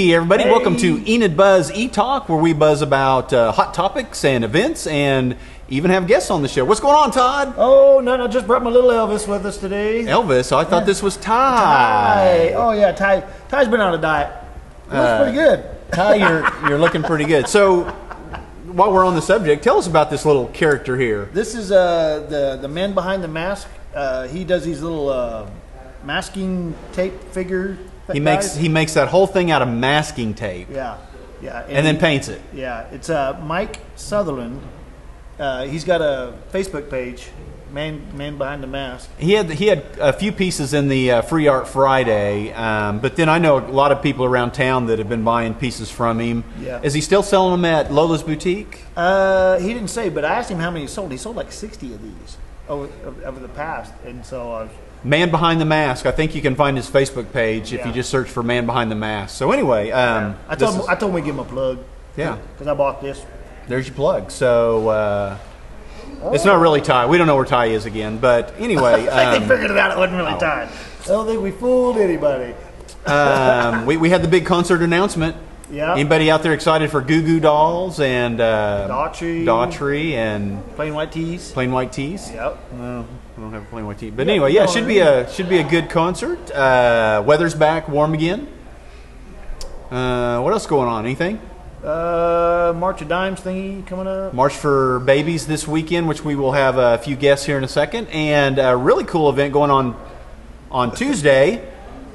Hey everybody, Hey. Welcome to Enid Buzz E-Talk, where we buzz about hot topics and events and even have guests on the show. What's going on, Todd? Oh, no, just brought my little Elvis with us today. Elvis? I thought this was Ty. Ty. Oh, yeah, Ty's been on a diet. He looks pretty good. Ty, you're looking pretty good. So, while we're on the subject, tell us about this little character here. This is the man behind the mask. He does these little masking tape figure He guys. makes that whole thing out of masking tape. Yeah. And then paints it. Yeah, it's Mike Sutherland. He's got a Facebook page, Man Behind the Mask. He had a few pieces in the Free Art Friday, but then I know a lot of people around town that have been buying pieces from him. Yeah. Is he still selling them at Lola's Boutique? He didn't say, but I asked him how many he sold. He sold like 60 of these over the past, and so Man Behind the Mask. I think you can find his Facebook page if Yeah. you just search for Man Behind the Mask. So anyway, I told him we'd give him a plug. Yeah. because I bought this. There's your plug. So it's not really Ty. We don't know where Ty is again, but anyway. I think they figured it out. It wasn't really time. I don't think we fooled anybody. We had the big concert announcement. Yeah. Anybody out there excited for Goo Goo Dolls and Daughtry and Plain white tees. Plain White Tees? Yep. No, I don't have a plain white tee. But anyway, yeah, it should be a good concert. Weather's back, warm again. What else going on? Anything? March of Dimes thingy coming up. March for Babies this weekend, which we will have a few guests here in a second, and a really cool event going on Tuesday.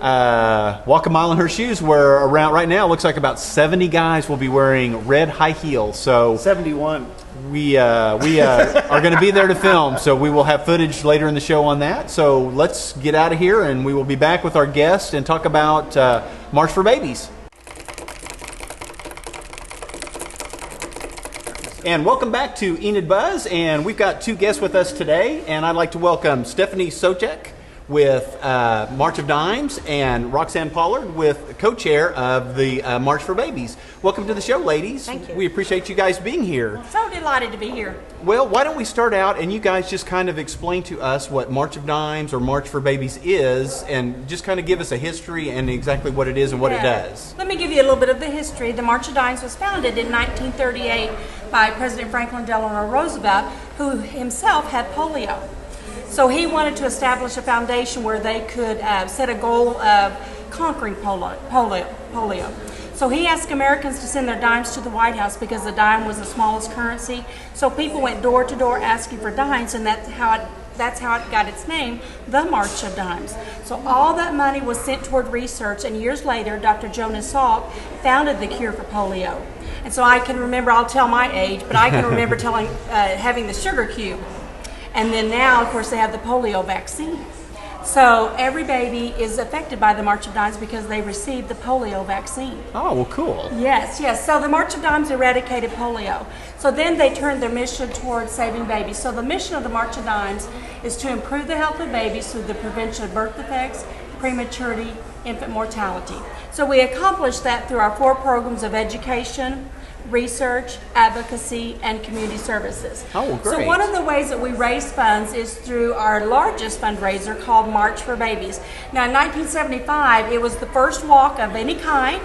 Walk a Mile in Her Shoes, where around right now it looks like about 70 guys will be wearing red high heels. So 71. we are going to be there to film, so we will have footage later in the show on that. So let's get out of here, and we will be back with our guest and talk about March for Babies. And welcome back to Enid Buzz, and we've got two guests with us today, and I'd like to welcome Stephanie Socek with March of Dimes and Roxanne Pollard with co-chair of the March for Babies. Welcome to the show, ladies. Thank you. We appreciate you guys being here. So delighted to be here. Well, why don't we start out and you guys just kind of explain to us what March of Dimes or March for Babies is, and just kind of give us a history and exactly what it is and what it does. Let me give you a little bit of the history. The March of Dimes was founded in 1938 by President Franklin Delano Roosevelt, who himself had polio. So he wanted to establish a foundation where they could set a goal of conquering polio. So he asked Americans to send their dimes to the White House because the dime was the smallest currency. So people went door to door asking for dimes, and that's how it got its name, the March of Dimes. So all that money was sent toward research, and years later, Dr. Jonas Salk founded the cure for polio. And so I can remember, I'll tell my age, but I can remember having the sugar cube. And then now, of course, they have the polio vaccine. So every baby is affected by the March of Dimes because they received the polio vaccine. Oh, well, cool. Yes. So the March of Dimes eradicated polio. So then they turned their mission towards saving babies. So the mission of the March of Dimes is to improve the health of babies through the prevention of birth defects, prematurity, infant mortality. So we accomplish that through our 4 programs of education, research, advocacy, and community services. Oh, great. So one of the ways that we raise funds is through our largest fundraiser called March for Babies. Now in 1975, it was the first walk of any kind,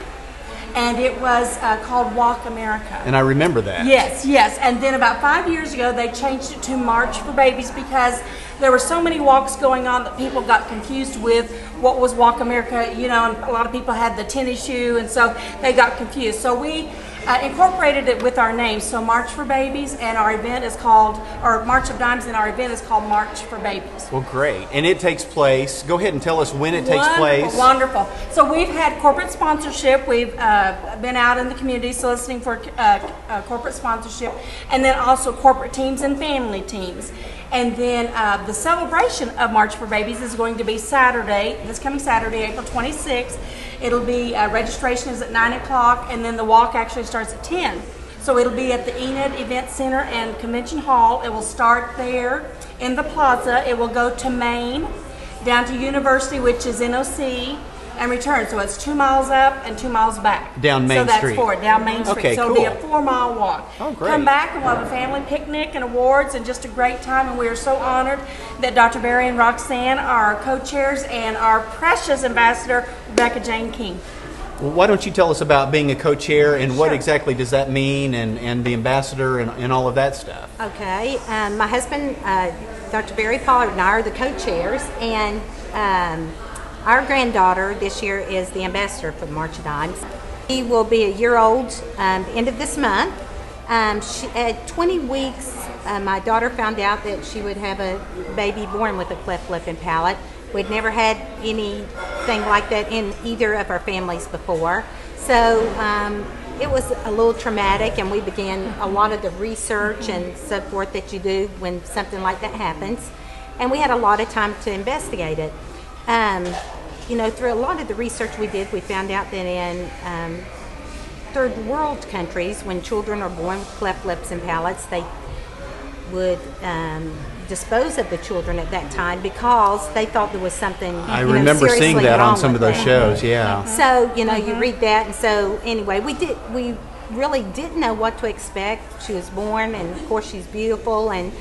and it was called Walk America. And I remember that. Yes. And then about 5 years ago, they changed it to March for Babies because there were so many walks going on that people got confused with what was Walk America, and a lot of people had the tennis shoe, and so they got confused. So we incorporated it with our name. So March for Babies, and our event is called, or March of Dimes, and our event is called March for Babies. Well, great. And it takes place, go ahead and tell us when it takes place. Wonderful. So we've had corporate sponsorship. We've been out in the community soliciting for corporate sponsorship, and then also corporate teams and family teams. And then the celebration of March for Babies is going to be this coming Saturday, April 26th. It'll be, registration is at 9 o'clock, and then the walk actually starts at 10. So it'll be at the Enid Event Center and Convention Hall. It will start there in the plaza. It will go to Main, down to University, which is NOC, and return. So it's 2 miles up and 2 miles back. Down Main Street. So that's for it, down Main Street. Okay, so cool. it'll be a 4-mile walk. Oh, great. Come back and we'll have a family picnic and awards and just a great time. And we are so honored that Dr. Barry and Roxanne are our co-chairs and our precious ambassador, Becca Jane King. Well, why don't you tell us about being a co-chair and what Sure. exactly does that mean, and the ambassador and all of that stuff? Okay, my husband, Dr. Barry Pollard, and I are the co-chairs, and our granddaughter this year is the ambassador for the March of Dimes. He will be a year old the end of this month. At 20 weeks, my daughter found out that she would have a baby born with a cleft lip and palate. We'd never had anything like that in either of our families before. So it was a little traumatic, and we began a lot of the research and so forth that you do when something like that happens. And we had a lot of time to investigate it. Through a lot of the research we did, we found out that in third world countries, when children are born with cleft lips and palates, they would dispose of the children at that time because they thought there was something. I remember seeing that on some of those them. shows. Yeah. So you read that, and so anyway, we really didn't know what to expect. She was born, and of course she's beautiful, and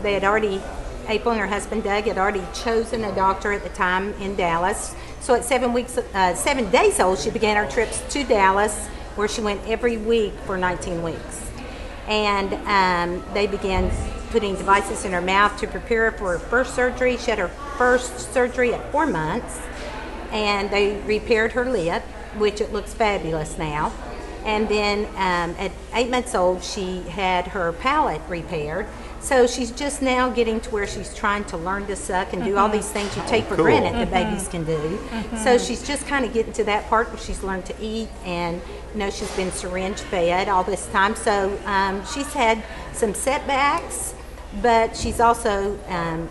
they had already. April and her husband Doug had already chosen a doctor at the time in Dallas. So at 7 days old, she began her trips to Dallas, where she went every week for 19 weeks. And they began putting devices in her mouth to prepare her for her first surgery. She had her first surgery at 4 months, and they repaired her lip, which it looks fabulous now. And then at 8 months old, she had her palate repaired. So she's just now getting to where she's trying to learn to suck and do all these things you take for cool. granted that babies can do. So she's just kind of getting to that part where she's learned to eat, and she's been syringe fed all this time. So she's had some setbacks, but she's also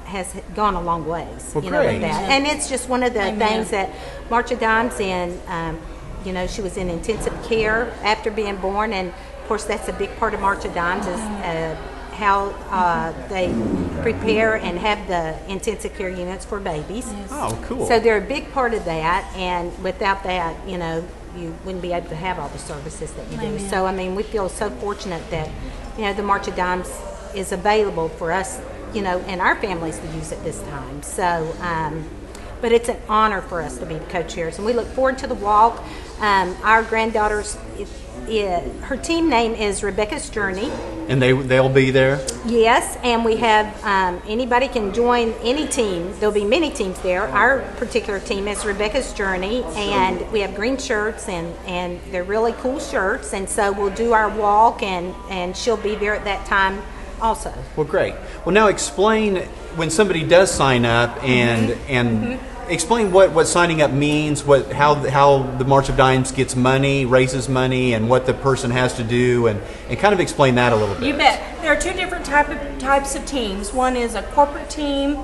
has gone a long ways, Well, with great. that. And it's just one of the things that March of Dimes she was in intensive care after being born, and of course that's a big part of March of Dimes is how they prepare and have the intensive care units for babies. Oh, cool. So they're a big part of that, and without that, you wouldn't be able to have all the services that you do. Amen. So, we feel so fortunate that, the March of Dimes is available for us, and our families to use at this time. So, but it's an honor for us to be the co-chairs, and we look forward to the walk. Our granddaughter's, her team name is Rebecca's Journey. And they'll be there? Yes, and we have, anybody can join any team. There'll be many teams there. Our particular team is Rebecca's Journey, and we have green shirts, and they're really cool shirts, and so we'll do our walk, and she'll be there at that time also. Well, great. Well, now explain when somebody does sign up and explain what signing up means, how the March of Dimes gets money, raises money, and what the person has to do, and kind of explain that a little bit. You bet. There are two different types of teams. One is a corporate team,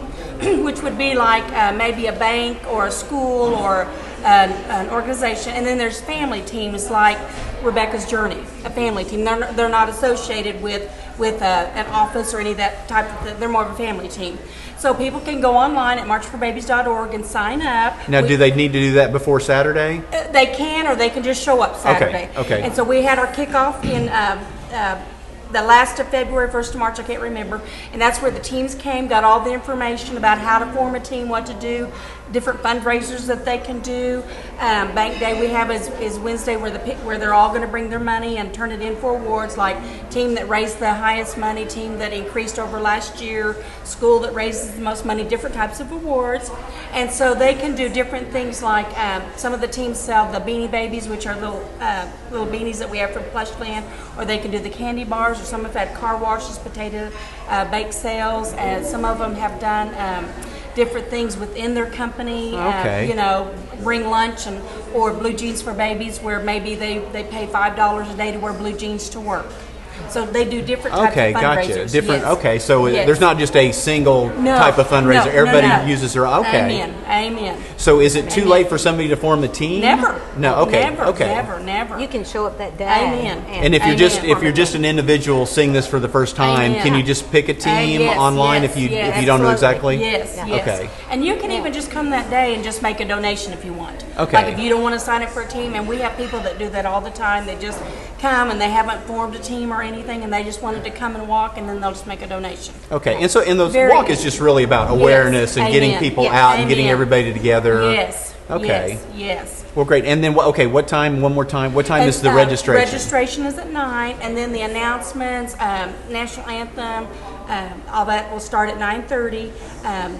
which would be like maybe a bank or a school or an organization, and then there's family teams like Rebecca's Journey, a family team. They're not associated with an office or any of that type of thing. They're more of a family team. So people can go online at marchforbabies.org and sign up. Now, do they need to do that before Saturday? They can, or they can just show up Saturday. Okay. And so we had our kickoff in the last of February, 1st of March, I can't remember. And that's where the teams came, got all the information about how to form a team, what to do, different fundraisers that they can do. Bank Day we have is Wednesday, where they're all going to bring their money and turn it in for awards, like team that raised the highest money, team that increased over last year, school that raises the most money, different types of awards. And so they can do different things, like some of the teams sell the Beanie Babies, which are little beanies that we have from Plushland, or they can do the candy bars, or some have had car washes, potato bake sales, and some of them have done different things within their company. Okay. Bring lunch or blue jeans for babies, where maybe they pay $5 a day to wear blue jeans to work. So they do different types Okay, of fundraisers. gotcha. Different. Yes. Okay, so Yes. there's not just a single type of fundraiser. No, Everybody no. uses their. Okay. Amen. So is it too Amen. late for somebody to form the team? Never. No. Okay. Never. Okay. Never. You can show up that day. Amen. And if you're just an individual seeing this for the first time, Amen. can you just pick a team Yes, online yes, if you yes. don't know Absolutely. exactly? Yes, Yeah. yes. Okay. And you can even just come that day and just make a donation if you want. Okay. Like if you don't want to sign up for a team, and we have people that do that all the time. They just come and they haven't formed a team or anything, and they just wanted to come and walk, and then they'll just make a donation. Okay. And so, those Very walk is easy. just really about awareness and getting Amen. people Yes. out and getting Amen. everybody together. Yes. Okay. Yes, yes. Well, great. And then, what time, one more time, what time is the And, registration? Registration is at 9, and then the announcements, national anthem, all that will start at 9:30.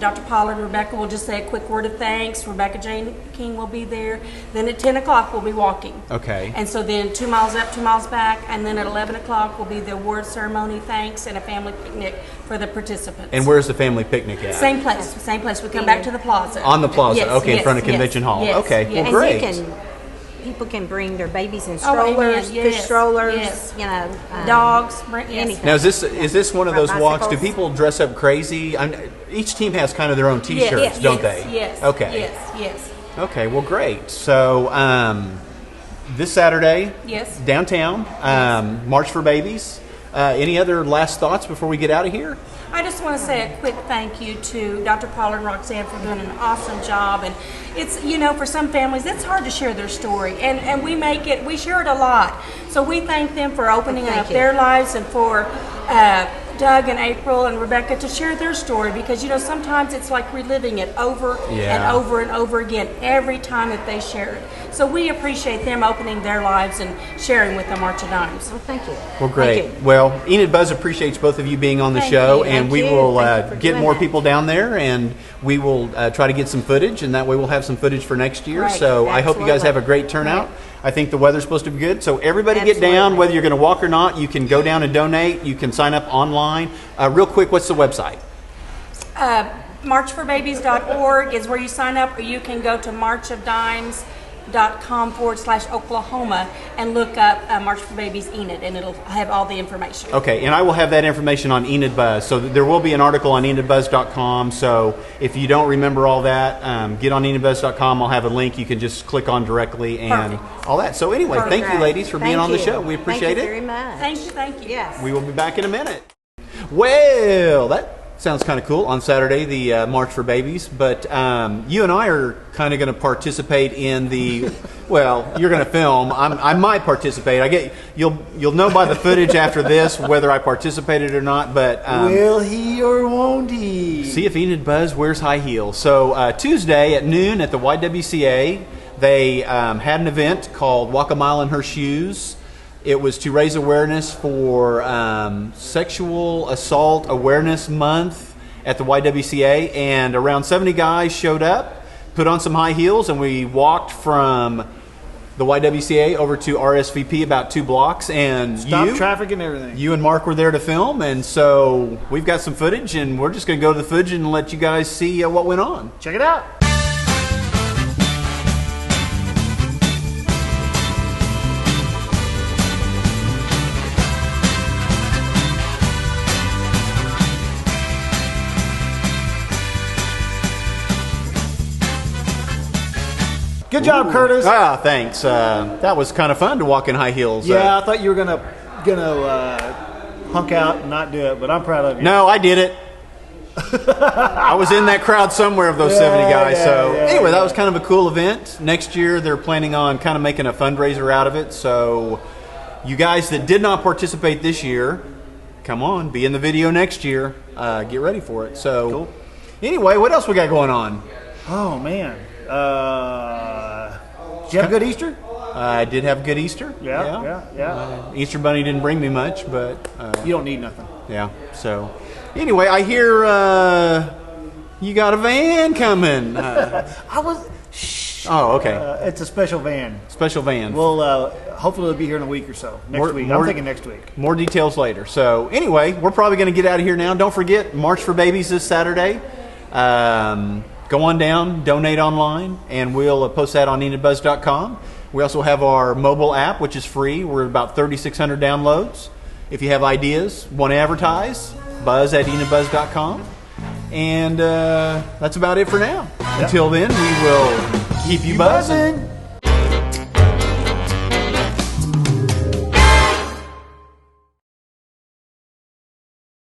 Dr. Pollard and Rebecca will just say a quick word of thanks. Rebecca Jane King will be there. Then at 10 o'clock we'll be walking. Okay. And so then 2 miles up, 2 miles back, and then at 11 o'clock will be the award ceremony, thanks, and a family picnic for the participants. And where's the family picnic at? Same place, same place. We come back to the plaza. On the plaza, Yes, okay, in yes, front of yes, Convention Hall. yes, Okay, yes. well, And great. people can bring their babies in Oh, amen, strollers, yes, push strollers, yes. dogs, Yes. anything. Now, is this one of those walks? Do Bicycles. people dress up crazy? Each team has kind of their own T-shirts, Yes, don't yes, they? Yes. Okay. Yes. Yes. Okay. Well, great. So this Saturday, Yes. downtown, March for Babies. Any other last thoughts before we get out of here? I just want to say a quick thank you to Dr. Pollard and Roxanne for doing an awesome job. And it's, for some families, it's hard to share their story. And we share it a lot. So we thank them for opening Thank up you. their lives and for Doug and April and Rebecca to share their story, because sometimes it's like reliving it over and over and over again every time that they share it. So we appreciate them opening their lives and sharing with the March of Dimes. Well, thank you. Well, great. Thank you. Well, Enid Buzz appreciates both of you being on the Thank show, you. and Thank we you. will Thank you for get doing more that. people down there, and we will try to get some footage, and that way we'll have some footage for next year. Great. So I hope you guys have a Absolutely. great turnout. I think the weather's supposed to be good, so everybody get down. Absolutely. Whether you're going to walk or not, you can go down and donate. You can sign up online. Real quick, what's the website? Marchforbabies.org is where you sign up, or you can go to marchofdimes.com/Oklahoma and look up March for Babies Enid, and it'll have all the information. Okay, and I will have that information on Enid Buzz. So there will be an article on enidbuzz.com. So if you don't remember all that, get on enidbuzz.com. I'll have a link you can just click on directly and Perfect. all that. So anyway, Perfect. thank you, ladies, for being Thank on the you. show. We appreciate Thank you it. very much. Thank you. Yes. We will be back in a minute. Well, that sounds kind of cool on Saturday, the March for Babies. But you and I are kind of going to participate in the. Well, you're going to film. I might participate. You'll know by the footage after this whether I participated or not. But Will he or won't he? see if Enid Buzz wears high heels. So Tuesday at noon at the YWCA, they had an event called Walk a Mile in Her Shoes. It was to raise awareness for Sexual Assault Awareness Month at the YWCA, and around 70 guys showed up, put on some high heels, and we walked from the YWCA over to RSVP about 2 blocks. And Stop traffic and everything. you and Mark were there to film, and so we've got some footage, and we're just going to go to the footage and let you guys see what went on. Check it out. Good job, Curtis. Ah, thanks. That was kind of fun to walk in high heels. Yeah, I thought you were gonna hunk out and not do it, but I'm proud of you. No, I did it. I was in that crowd somewhere of those 70 guys. So anyway, that was kind of a cool event. Next year, they're planning on kind of making a fundraiser out of it. So you guys that did not participate this year, come on, be in the video next year. Get ready for it. So Cool. Anyway, what else we got going on? Oh man. Did you have a good Easter? I did have a good Easter. Yeah. Easter Bunny didn't bring me much, but You don't need nothing. yeah. So anyway, I hear you got a van coming. I was. Shh. Oh, okay. It's a special van. Special van. Well, hopefully it'll be here in a week or so. Next week. I'm thinking next week. More details later. So anyway, we're probably going to get out of here now. Don't forget, March for Babies this Saturday. Go on down, donate online, and we'll post that on enidbuzz.com. We also have our mobile app, which is free. We're at about 3,600 downloads. If you have ideas, want to advertise, buzz at enidbuzz.com. And that's about it for now. Until then, we will keep you buzzing.